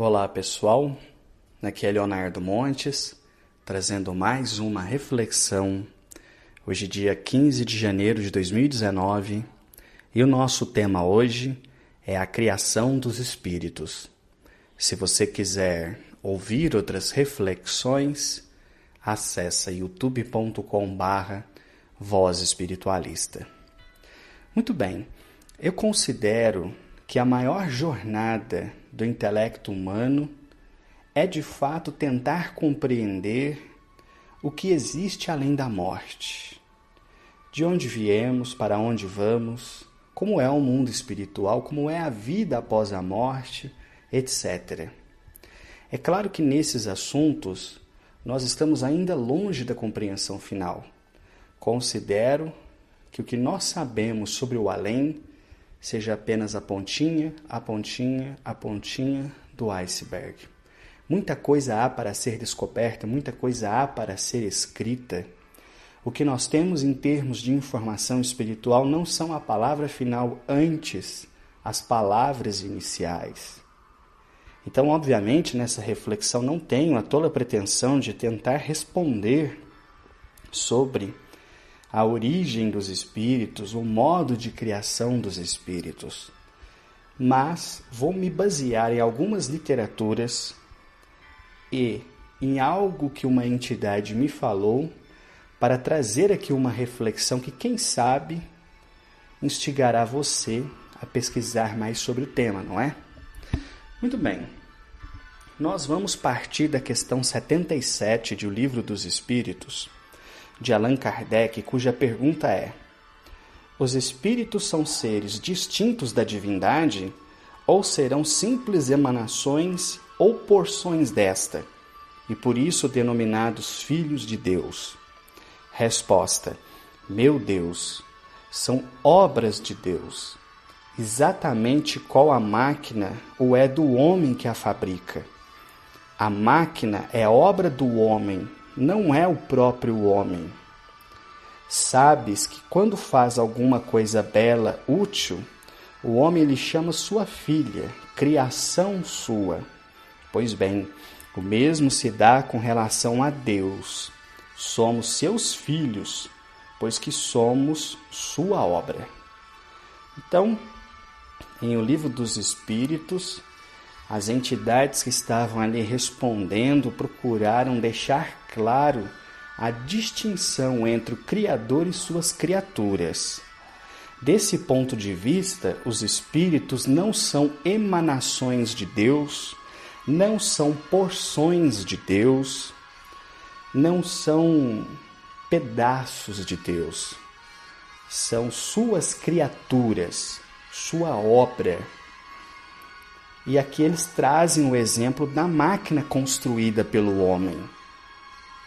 Olá pessoal, aqui é Leonardo Montes, trazendo mais uma reflexão. Hoje dia 15 de janeiro de 2019 e o nosso tema hoje é a criação dos espíritos. Se você quiser ouvir outras reflexões, acessa youtube.com/Voz Espiritualista. Muito bem, eu considero que a maior jornada do intelecto humano é de fato tentar compreender o que existe além da morte. De onde viemos, para onde vamos, como é o mundo espiritual, como é a vida após a morte, etc. É claro que nesses assuntos nós estamos ainda longe da compreensão final. Considero que o que nós sabemos sobre o além seja apenas a pontinha do iceberg. Muita coisa há para ser descoberta, muita coisa há para ser escrita. O que nós temos em termos de informação espiritual não são a palavra final antes, as palavras iniciais. Então, obviamente, nessa reflexão não tenho a tola pretensão de tentar responder sobre a origem dos espíritos, o modo de criação dos espíritos. Mas vou me basear em algumas literaturas e em algo que uma entidade me falou para trazer aqui uma reflexão que, quem sabe, instigará você a pesquisar mais sobre o tema, não é? Muito bem. Nós vamos partir da questão 77 de O Livro dos Espíritos, de Allan Kardec, cuja pergunta é: os espíritos são seres distintos da divindade ou serão simples emanações ou porções desta, e por isso denominados filhos de Deus? Resposta: meu Deus, são obras de Deus, exatamente qual a máquina ou é do homem que a fabrica. A máquina é obra do homem, não é o próprio homem. Sabes que quando faz alguma coisa bela, útil, o homem lhe chama sua filha, criação sua. Pois bem, o mesmo se dá com relação a Deus. Somos seus filhos, pois que somos sua obra. Então, em O Livro dos Espíritos, as entidades que estavam ali respondendo procuraram deixar claro a distinção entre o Criador e suas criaturas. Desse ponto de vista, os espíritos não são emanações de Deus, não são porções de Deus, não são pedaços de Deus. São suas criaturas, sua obra. E aqui eles trazem o exemplo da máquina construída pelo homem.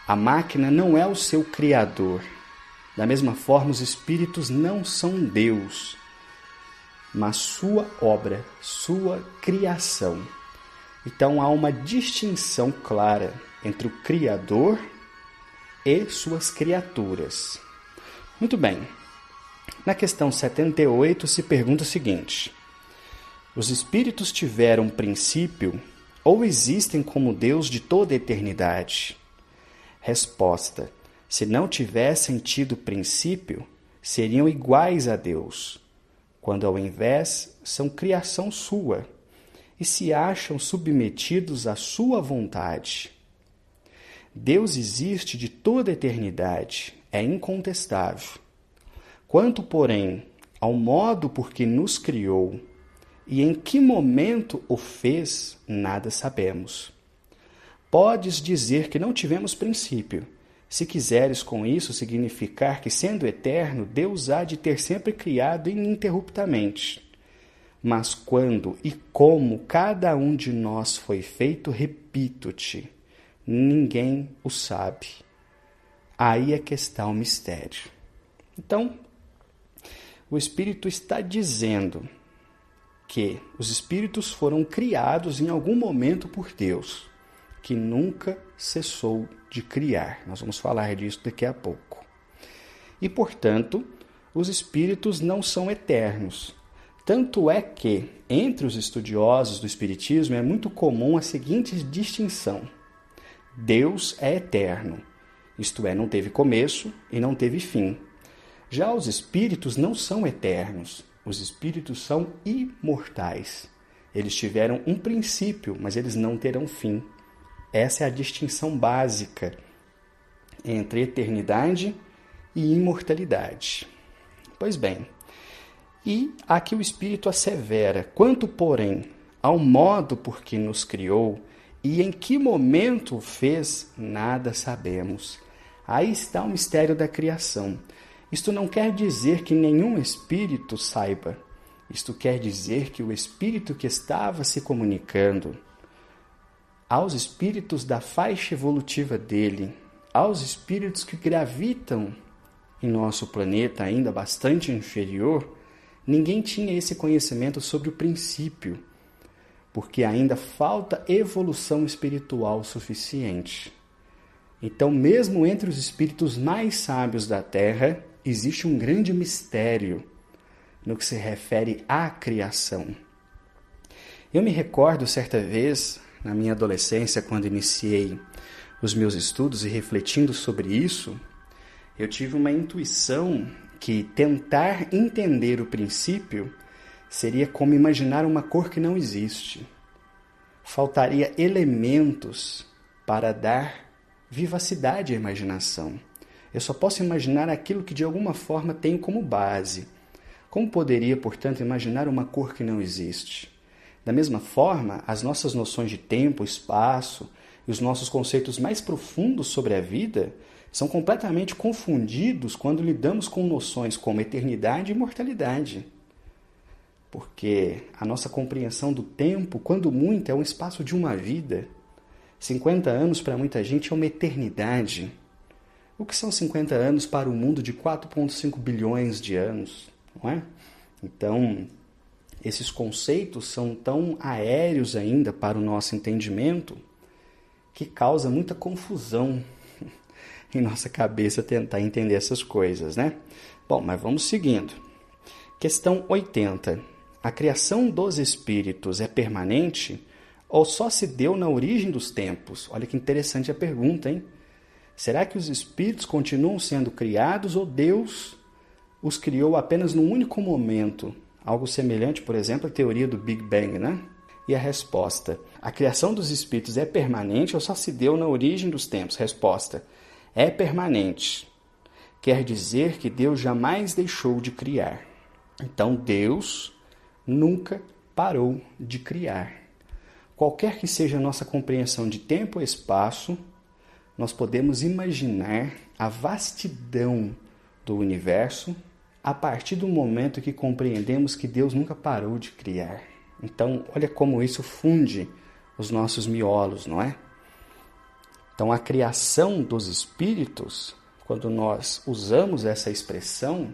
A máquina não é o seu criador. Da mesma forma, os espíritos não são Deus, mas sua obra, sua criação. Então há uma distinção clara entre o Criador e suas criaturas. Muito bem. Na questão 78 se pergunta o seguinte: os espíritos tiveram princípio ou existem como Deus de toda a eternidade? Resposta: se não tivessem tido princípio, seriam iguais a Deus, quando ao invés são criação sua e se acham submetidos à sua vontade. Deus existe de toda a eternidade, é incontestável. Quanto, porém, ao modo por que nos criou e em que momento o fez, nada sabemos. Podes dizer que não tivemos princípio, se quiseres com isso significar que, sendo eterno, Deus há de ter sempre criado ininterruptamente. Mas quando e como cada um de nós foi feito, repito-te, ninguém o sabe. Aí é que está o mistério. Então, o Espírito está dizendo que os espíritos foram criados em algum momento por Deus, que nunca cessou de criar. Nós vamos falar disso daqui a pouco. E, portanto, os espíritos não são eternos. Tanto é que, entre os estudiosos do Espiritismo, é muito comum a seguinte distinção: Deus é eterno, isto é, não teve começo e não teve fim. Já os espíritos não são eternos, os espíritos são imortais. Eles tiveram um princípio, mas eles não terão fim. Essa é a distinção básica entre eternidade e imortalidade. Pois bem, e aqui o Espírito assevera: quanto, porém, ao modo por que nos criou e em que momento o fez, nada sabemos. Aí está o mistério da criação. Isto não quer dizer que nenhum espírito saiba. Isto quer dizer que o espírito que estava se comunicando aos espíritos da faixa evolutiva dele, aos espíritos que gravitam em nosso planeta ainda bastante inferior, ninguém tinha esse conhecimento sobre o princípio, porque ainda falta evolução espiritual suficiente. Então, mesmo entre os espíritos mais sábios da Terra, existe um grande mistério no que se refere à criação. Eu me recordo certa vez, na minha adolescência, quando iniciei os meus estudos e refletindo sobre isso, eu tive uma intuição que tentar entender o princípio seria como imaginar uma cor que não existe. Faltaria elementos para dar vivacidade à imaginação. Eu só posso imaginar aquilo que de alguma forma tenho como base. Como poderia, portanto, imaginar uma cor que não existe? Da mesma forma, as nossas noções de tempo, espaço e os nossos conceitos mais profundos sobre a vida são completamente confundidos quando lidamos com noções como eternidade e imortalidade. Porque a nossa compreensão do tempo, quando muito, é um espaço de uma vida. 50 anos para muita gente é uma eternidade. O que são 50 anos para um mundo de 4,5 bilhões de anos, não é? Então, esses conceitos são tão aéreos ainda para o nosso entendimento que causa muita confusão em nossa cabeça tentar entender essas coisas, né? Bom, mas vamos seguindo. Questão 80. A criação dos espíritos é permanente ou só se deu na origem dos tempos? Olha que interessante a pergunta, hein? Será que os espíritos continuam sendo criados ou Deus os criou apenas num único momento? Algo semelhante, por exemplo, à teoria do Big Bang, né? E a resposta: a criação dos espíritos é permanente ou só se deu na origem dos tempos? Resposta: é permanente. Quer dizer que Deus jamais deixou de criar. Então, Deus nunca parou de criar. Qualquer que seja a nossa compreensão de tempo e espaço, nós podemos imaginar a vastidão do universo a partir do momento que compreendemos que Deus nunca parou de criar. Então, olha como isso funde os nossos miolos, não é? Então, a criação dos espíritos, quando nós usamos essa expressão,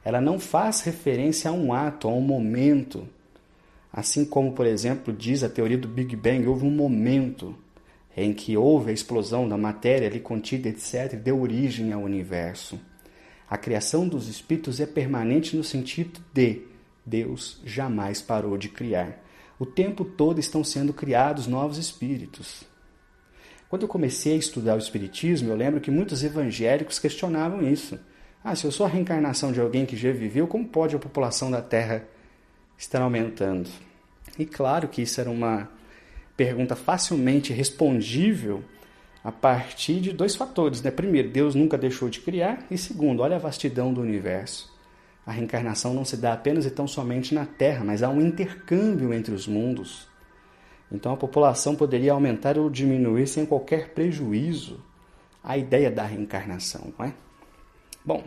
ela não faz referência a um ato, a um momento. Assim como, por exemplo, diz a teoria do Big Bang, houve um momento em que houve a explosão da matéria ali contida, etc., e deu origem ao universo. A criação dos espíritos é permanente no sentido de Deus jamais parou de criar. O tempo todo estão sendo criados novos espíritos. Quando eu comecei a estudar o espiritismo, eu lembro que muitos evangélicos questionavam isso. Se eu sou a reencarnação de alguém que já viveu, como pode a população da Terra estar aumentando? E claro que isso era uma pergunta facilmente respondível a partir de dois fatores, né? Primeiro, Deus nunca deixou de criar, e segundo, olha a vastidão do universo. A reencarnação não se dá apenas e tão somente na Terra, mas há um intercâmbio entre os mundos. Então a população poderia aumentar ou diminuir sem qualquer prejuízo à ideia da reencarnação, não é? Bom,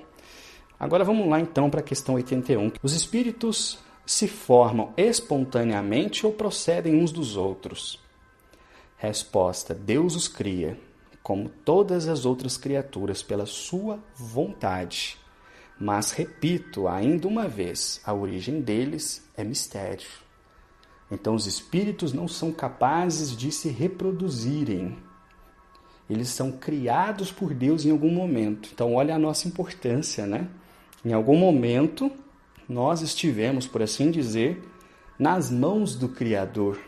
agora vamos lá então para a questão 81. Os espíritos se formam espontaneamente ou procedem uns dos outros? Resposta: Deus os cria, como todas as outras criaturas, pela sua vontade. Mas, repito ainda uma vez, a origem deles é mistério. Então, os espíritos não são capazes de se reproduzirem. Eles são criados por Deus em algum momento. Então, olha a nossa importância, né? Em algum momento, nós estivemos, por assim dizer, nas mãos do Criador.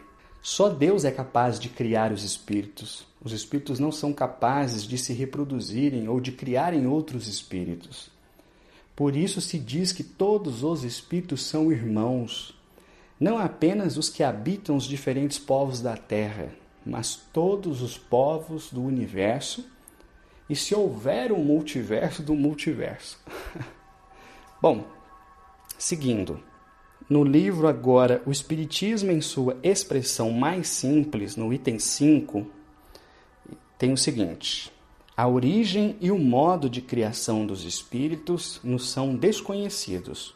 Só Deus é capaz de criar os espíritos. Os espíritos não são capazes de se reproduzirem ou de criarem outros espíritos. Por isso se diz que todos os espíritos são irmãos, não apenas os que habitam os diferentes povos da Terra, mas todos os povos do universo, e se houver um multiverso do multiverso. Bom, seguindo. No livro agora, O Espiritismo em sua expressão mais simples, no item 5, tem o seguinte: a origem e o modo de criação dos espíritos nos são desconhecidos.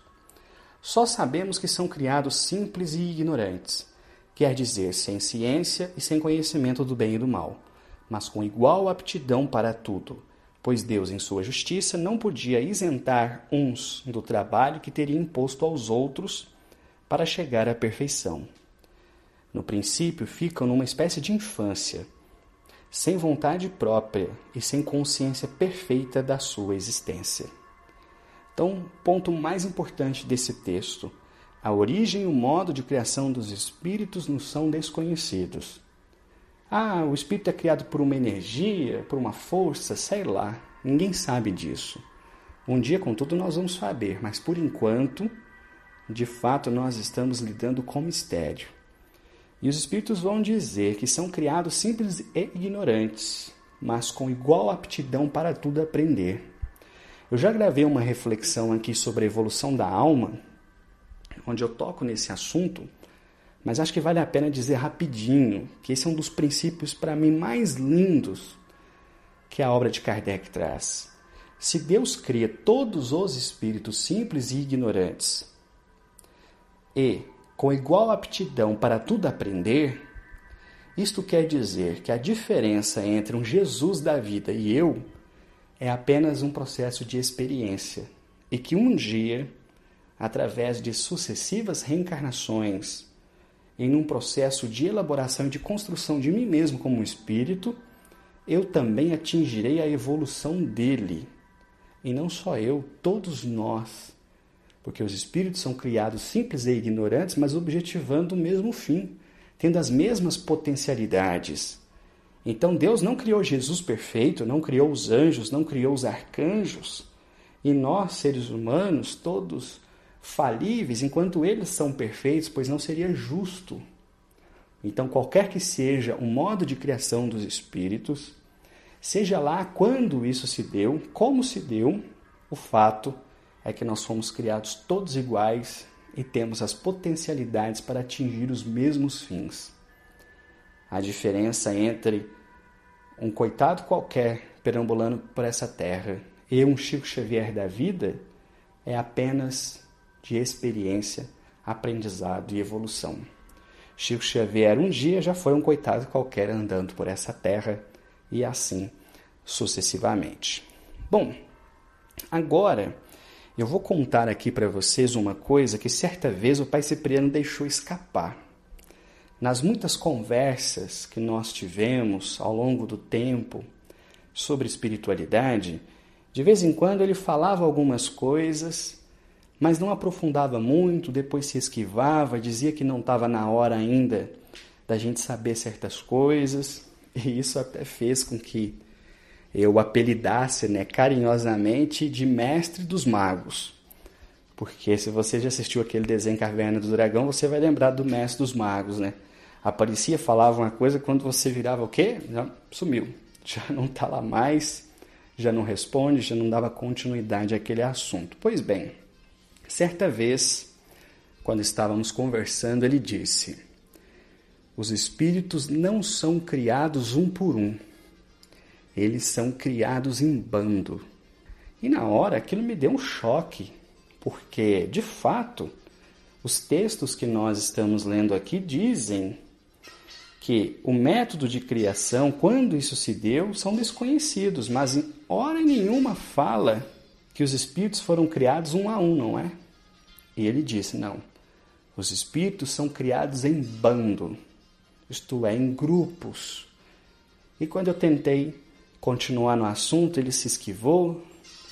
Só sabemos que são criados simples e ignorantes, quer dizer, sem ciência e sem conhecimento do bem e do mal, mas com igual aptidão para tudo, pois Deus, em sua justiça, não podia isentar uns do trabalho que teria imposto aos outros para chegar à perfeição. No princípio, ficam numa espécie de infância, sem vontade própria e sem consciência perfeita da sua existência. Então, ponto mais importante desse texto: a origem e o modo de criação dos espíritos nos são desconhecidos. Ah, o espírito é criado por uma energia, por uma força, sei lá, ninguém sabe disso. Um dia, contudo, nós vamos saber, mas por enquanto, de fato, nós estamos lidando com mistério. E os espíritos vão dizer que são criados simples e ignorantes, mas com igual aptidão para tudo aprender. Eu já gravei uma reflexão aqui sobre a evolução da alma, onde eu toco nesse assunto, mas acho que vale a pena dizer rapidinho que esse é um dos princípios, para mim, mais lindos que a obra de Kardec traz. Se Deus cria todos os espíritos simples e ignorantes, e com igual aptidão para tudo aprender, isto quer dizer que a diferença entre um Jesus da vida e eu é apenas um processo de experiência, e que um dia, através de sucessivas reencarnações, em um processo de elaboração e de construção de mim mesmo como um espírito, eu também atingirei a evolução dele. E não só eu, todos nós. Porque os espíritos são criados simples e ignorantes, mas objetivando o mesmo fim, tendo as mesmas potencialidades. Então Deus não criou Jesus perfeito, não criou os anjos, não criou os arcanjos. E nós, seres humanos, todos falíveis, enquanto eles são perfeitos, pois não seria justo. Então, qualquer que seja o modo de criação dos espíritos, seja lá quando isso se deu, como se deu, o fato é que nós fomos criados todos iguais e temos as potencialidades para atingir os mesmos fins. A diferença entre um coitado qualquer perambulando por essa terra e um Chico Xavier da vida é apenas de experiência, aprendizado e evolução. Chico Xavier um dia já foi um coitado qualquer andando por essa terra e assim sucessivamente. Bom, agora eu vou contar aqui para vocês uma coisa que certa vez o Pai Cipriano deixou escapar. Nas muitas conversas que nós tivemos ao longo do tempo sobre espiritualidade, de vez em quando ele falava algumas coisas, mas não aprofundava muito, depois se esquivava, dizia que não estava na hora ainda da gente saber certas coisas, e isso até fez com que eu o apelidasse, carinhosamente de Mestre dos Magos. Porque se você já assistiu aquele desenho Caverna do Dragão, você vai lembrar do Mestre dos Magos, Aparecia, falava uma coisa, quando você virava o quê? Já sumiu. Já não está lá mais, já não responde, já não dava continuidade àquele assunto. Pois bem, certa vez, quando estávamos conversando, ele disse: os espíritos não são criados um por um. Eles são criados em bando. E na hora aquilo me deu um choque, porque, de fato, os textos que nós estamos lendo aqui dizem que o método de criação, quando isso se deu, são desconhecidos, mas em hora nenhuma fala que os espíritos foram criados um a um, não é? E ele disse, não, os espíritos são criados em bando, isto é, em grupos. E quando eu tentei continuar no assunto, ele se esquivou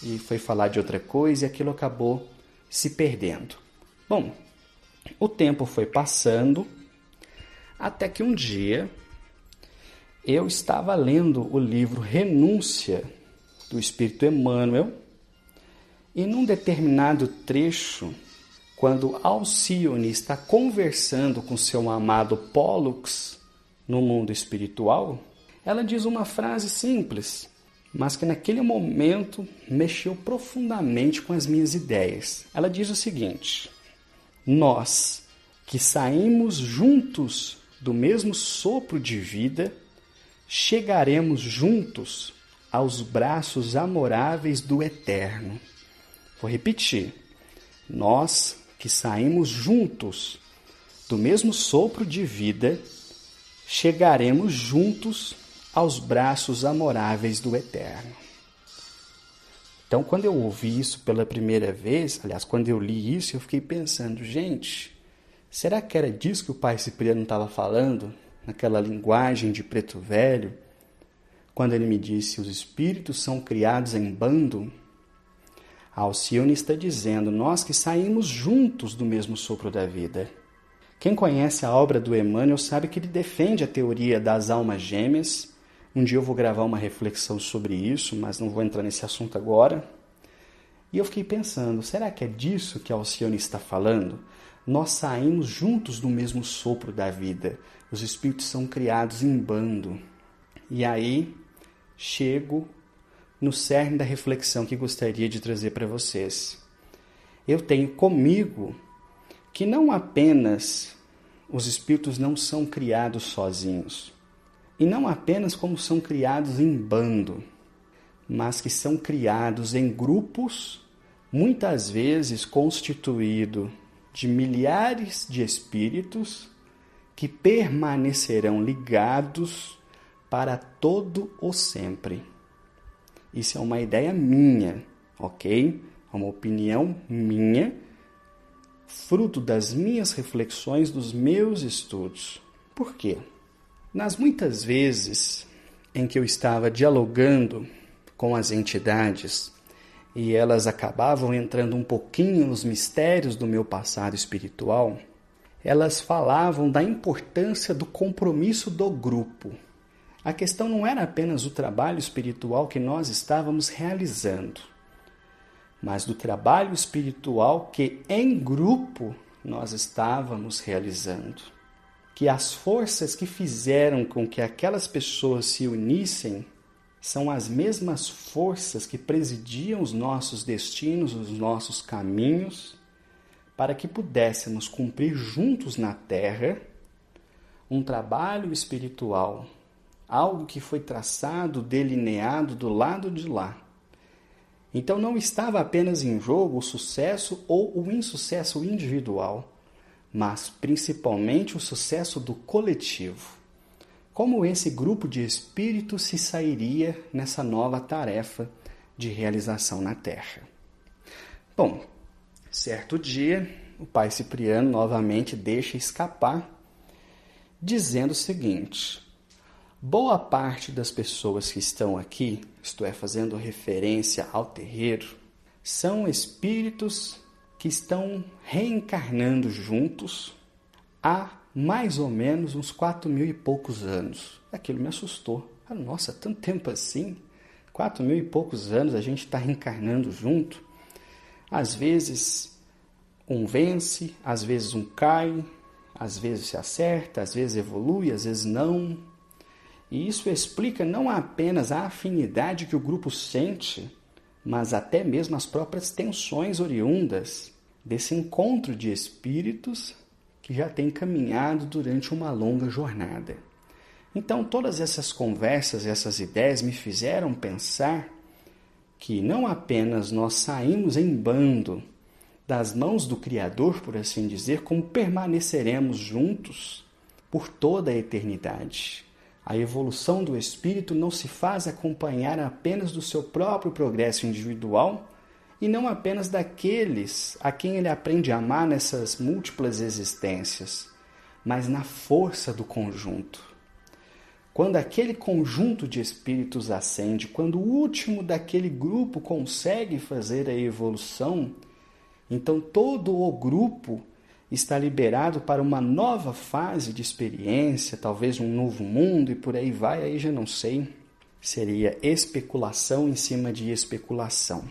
e foi falar de outra coisa e aquilo acabou se perdendo. Bom, o tempo foi passando, até que um dia eu estava lendo o livro Renúncia, do Espírito Emmanuel, e num determinado trecho, quando Alcione está conversando com seu amado Pollux no mundo espiritual, ela diz uma frase simples, mas que naquele momento mexeu profundamente com as minhas ideias. Ela diz o seguinte: nós que saímos juntos do mesmo sopro de vida, chegaremos juntos aos braços amoráveis do Eterno. Vou repetir. Nós que saímos juntos do mesmo sopro de vida, chegaremos juntos aos braços amoráveis do Eterno. Então, quando eu ouvi isso pela primeira vez, aliás, quando eu li isso, eu fiquei pensando, gente, será que era disso que o Pai Cipriano estava falando, naquela linguagem de preto velho, quando ele me disse, os espíritos são criados em bando? A Alcione está dizendo, nós que saímos juntos do mesmo sopro da vida. Quem conhece a obra do Emmanuel sabe que ele defende a teoria das almas gêmeas. Um dia eu vou gravar uma reflexão sobre isso, mas não vou entrar nesse assunto agora. E eu fiquei pensando, será que é disso que a Alcione está falando? Nós saímos juntos do mesmo sopro da vida. Os espíritos são criados em bando. E aí chego no cerne da reflexão que gostaria de trazer para vocês. Eu tenho comigo que não apenas os espíritos não são criados sozinhos, e não apenas como são criados em bando, mas que são criados em grupos, muitas vezes constituído de milhares de espíritos que permanecerão ligados para todo o sempre. Isso é uma ideia minha, ok? É uma opinião minha, fruto das minhas reflexões, dos meus estudos. Por quê? Nas muitas vezes em que eu estava dialogando com as entidades e elas acabavam entrando um pouquinho nos mistérios do meu passado espiritual, elas falavam da importância do compromisso do grupo. A questão não era apenas o trabalho espiritual que nós estávamos realizando, mas do trabalho espiritual que em grupo nós estávamos realizando. Que as forças que fizeram com que aquelas pessoas se unissem são as mesmas forças que presidiam os nossos destinos, os nossos caminhos, para que pudéssemos cumprir juntos na Terra um trabalho espiritual, algo que foi traçado, delineado do lado de lá. Então não estava apenas em jogo o sucesso ou o insucesso individual, mas principalmente o sucesso do coletivo. Como esse grupo de espíritos se sairia nessa nova tarefa de realização na Terra? Bom, certo dia, o Pai Cipriano novamente deixa escapar, dizendo o seguinte: boa parte das pessoas que estão aqui, isto é, fazendo referência ao terreiro, são espíritos que estão reencarnando juntos há mais ou menos uns 4.000 e poucos anos. Aquilo me assustou. Nossa, tanto tempo assim? 4.000 e poucos anos a gente está reencarnando junto? Às vezes um vence, às vezes um cai, às vezes se acerta, às vezes evolui, às vezes não. E isso explica não apenas a afinidade que o grupo sente, mas até mesmo as próprias tensões oriundas desse encontro de espíritos que já tem caminhado durante uma longa jornada. Então, todas essas conversas, essas ideias me fizeram pensar que não apenas nós saímos em bando das mãos do Criador, por assim dizer, como permaneceremos juntos por toda a eternidade. A evolução do espírito não se faz acompanhar apenas do seu próprio progresso individual e não apenas daqueles a quem ele aprende a amar nessas múltiplas existências, mas na força do conjunto. Quando aquele conjunto de espíritos ascende, quando o último daquele grupo consegue fazer a evolução, Então todo o grupo está liberado para uma nova fase de experiência, talvez um novo mundo e por aí vai, aí já não sei. Seria especulação em cima de especulação.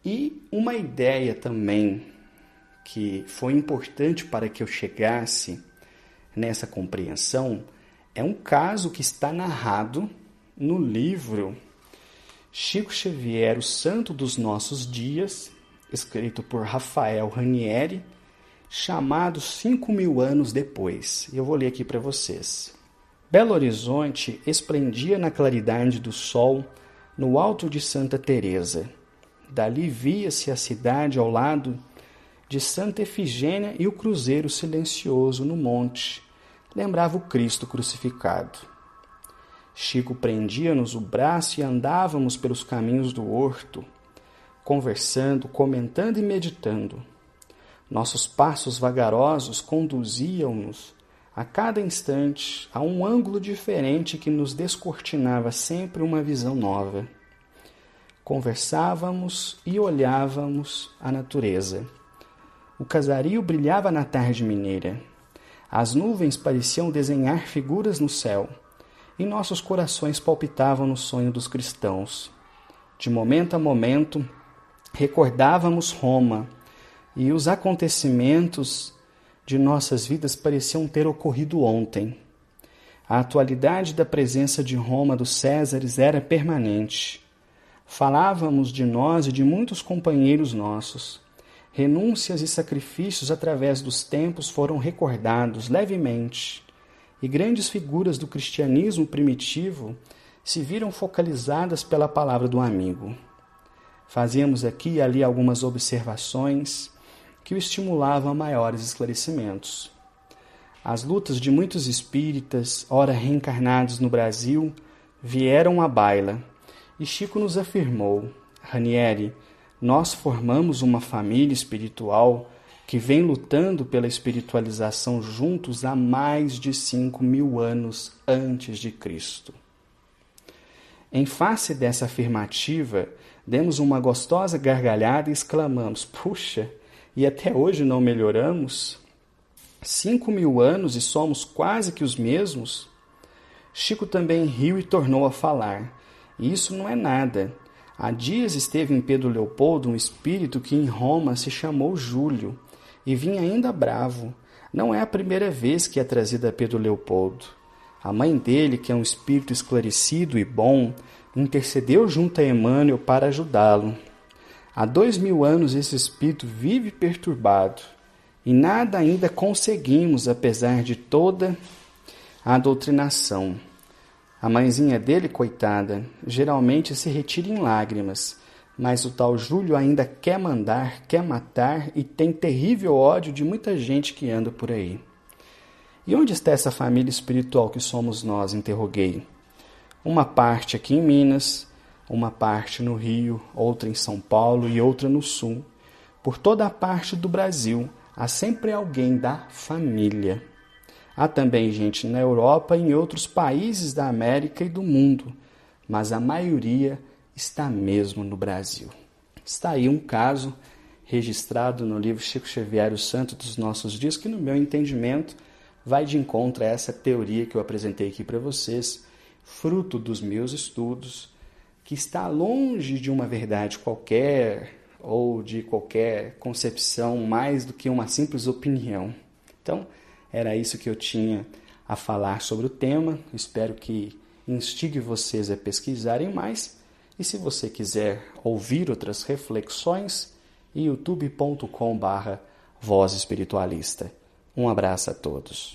E uma ideia também que foi importante para que eu chegasse nessa compreensão é um caso que está narrado no livro Chico Xavier, o Santo dos Nossos Dias, escrito por Rafael Ranieri, chamado 5.000 anos depois. Eu vou ler aqui para vocês. Belo Horizonte esplendia na claridade do sol no alto de Santa Teresa. Dali via-se a cidade ao lado de Santa Efigênia e o cruzeiro silencioso no monte lembrava o Cristo crucificado. Chico prendia-nos o braço e andávamos pelos caminhos do horto, conversando, comentando e meditando. Nossos passos vagarosos conduziam-nos a cada instante a um ângulo diferente que nos descortinava sempre uma visão nova. Conversávamos e olhávamos a natureza. O casario brilhava na tarde mineira. As nuvens pareciam desenhar figuras no céu, e nossos corações palpitavam no sonho dos cristãos. De momento a momento, recordávamos Roma, e os acontecimentos de nossas vidas pareciam ter ocorrido ontem. A atualidade da presença de Roma dos Césares era permanente. Falávamos de nós e de muitos companheiros nossos. Renúncias e sacrifícios através dos tempos foram recordados levemente, e grandes figuras do cristianismo primitivo se viram focalizadas pela palavra do amigo. Fazíamos aqui e ali algumas observações que o estimulavam a maiores esclarecimentos. As lutas de muitos espíritas, ora reencarnados no Brasil, vieram à baila, e Chico nos afirmou: Ranieri, nós formamos uma família espiritual que vem lutando pela espiritualização juntos há mais de 5.000 anos antes de Cristo. Em face dessa afirmativa, demos uma gostosa gargalhada e exclamamos: puxa, e até hoje não melhoramos? 5.000 anos e somos quase que os mesmos? Chico também riu e tornou a falar: isso não é nada. Há dias esteve em Pedro Leopoldo um espírito que em Roma se chamou Júlio, e vinha ainda bravo. Não é a primeira vez que é trazido a Pedro Leopoldo. A mãe dele, que é um espírito esclarecido e bom, intercedeu junto a Emmanuel para ajudá-lo. Há 2.000 anos esse espírito vive perturbado, e nada ainda conseguimos, apesar de toda a doutrinação. A mãezinha dele, coitada, geralmente se retira em lágrimas, mas o tal Júlio ainda quer mandar, quer matar e tem terrível ódio de muita gente que anda por aí. E onde está essa família espiritual que somos nós? Interroguei. Uma parte aqui em Minas, uma parte no Rio, outra em São Paulo e outra no Sul. Por toda a parte do Brasil, há sempre alguém da família. Há também gente na Europa e em outros países da América e do mundo, mas a maioria está mesmo no Brasil. Está aí um caso registrado no livro Chico Xavier, o Santo dos Nossos Dias, que no meu entendimento vai de encontro a essa teoria que eu apresentei aqui para vocês, fruto dos meus estudos, que está longe de uma verdade qualquer ou de qualquer concepção mais do que uma simples opinião. Então, era isso que eu tinha a falar sobre o tema. Espero que instigue vocês a pesquisarem mais. E se você quiser ouvir outras reflexões, youtube.com/Voz Espiritualista. Um abraço a todos.